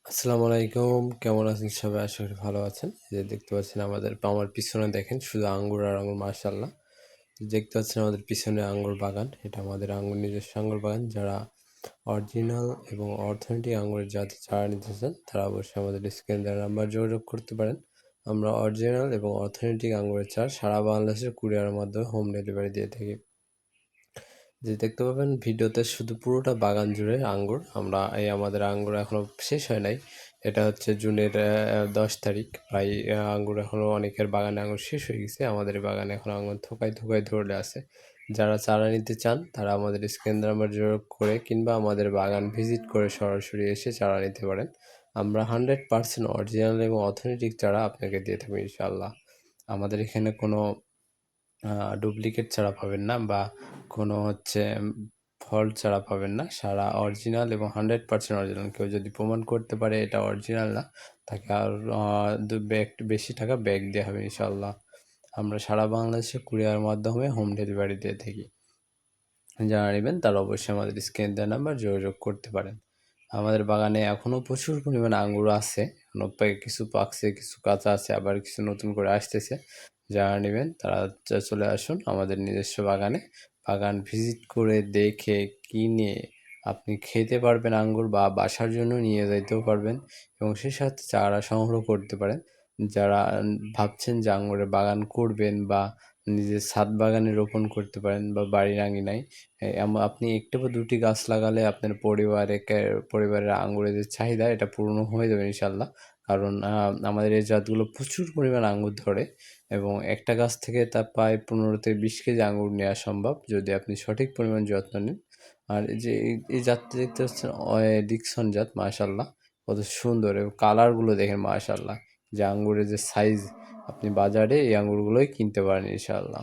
আসসালামু আলাইকুম। কেমন আছেন সবাই? আশা করি ভালো আছেন। এই যে দেখতে পাচ্ছেন আমার পিছনে দেখেন শুধু আঙ্গুর আর আঙ্গুর মাশাআল্লাহ। দেখতে পাচ্ছেন আমাদের পিছনে আঙ্গুর বাগান। এটা আমাদের নিজস্ব আঙ্গুর বাগান। যারা অরিজিনাল এবং অথেন্টিক আঙ্গুরের জাতের চারা নিতে চান তারা অবশ্যই আমাদের স্ক্রিনে দেওয়া নাম্বার যোগাযোগ করতে পারেন। আমরা অরিজিনাল এবং অথেন্টিক আঙ্গুরের চারা সারা বাংলাদেশের কুরিয়ারের মাধ্যমে হোম ডেলিভারি দিয়ে থাকি। যে দেখতে পাবেন ভিডিওতে শুধু পুরোটা বাগান জুড়ে আঙ্গুর। আমাদের আঙ্গুর এখনো শেষ হয় নাই। এটা হচ্ছে জুনের 10 তারিখ। প্রায় আঙ্গুর এখনো অনেকের বাগানে আঙ্গুর শেষ হয়ে গেছে। আমাদের বাগানে এখন আঙ্গুর থোকায় থোকায় ধরে আছে। যারা চারা নিতে চান তারা আমাদের স্ক্রিন নাম্বার যোগাযোগ করে কিংবা আমাদের বাগান ভিজিট করে সরাসরি এসে চারা নিতে পারেন। আমরা 100% অরিজিনাল এবং অথেন্টিক চারা আপনাকে দিয়ে থাকবো ইনশাআল্লাহ। আমাদের এখানে কোনো ডুপ্লিকেট চারা পাবেন না বা কোনো হচ্ছে ফল্ট চারা পাবেন না। সারা অরিজিনাল এবং 100% অরিজিনাল। কেউ যদি প্রমাণ করতে পারে এটা অরিজিনাল না, তাকে আর একটু বেশি টাকা ব্যাক দেওয়া হবে ইনশাআল্লাহ। আমরা সারা বাংলাদেশে কুরিয়ার মাধ্যমে হোম ডেলিভারি দিয়ে থাকি। যারা নেবেন তারা অবশ্যই আমাদের স্ক্রিনে দেওয়া নাম্বার যোগাযোগ করতে পারেন। আমাদের বাগানে এখনও প্রচুর পরিমাণে আঙ্গুর আছে। এখনও কিছু পাকছে, কিছু কাঁচা আছে, আবার কিছু নতুন করে আসতেছে। যারা নেবেন তারা চলে আসুন আমাদের নিজস্ব বাগানে। বাগান ভিজিট করে দেখে কিনে আপনি খেতে পারবেন আঙ্গুর বা বাসার জন্য নিয়ে যাইতেও পারবেন এবং সেই সাথে চারা সংগ্রহ করতে পারেন। যারা ভাবছেন যে আঙ্গুরের বাগান করবেন বা নিজের ছাদ বাগানে রোপণ করতে পারেন বা বাড়ির আঙিনায় আপনি ১টা বা ২টি গাছ লাগালে আপনার পরিবারের আঙ্গুরের যে চাহিদা এটা পূর্ণ হয়ে যাবে ইনশাআল্লাহ। কারণ আমাদের এই জাতগুলো প্রচুর পরিমাণ আঙ্গুর ধরে এবং একটা গাছ থেকে তা প্রায় ১৫ থেকে ২০ কেজি আঙ্গুর নেওয়া সম্ভব যদি আপনি সঠিক পরিমাণ যত্ন নেন। আর এই জাতটা দেখতে পাচ্ছেন ডিকসন জাত মাশাআল্লাহ। কত সুন্দর এবং কালারগুলো দেখেন মাশাআল্লাহ। যে আঙ্গুরের যে সাইজ আপনি বাজারে এই আঙ্গুরগুলোই কিনতে পারেন ইনশাআল্লাহ।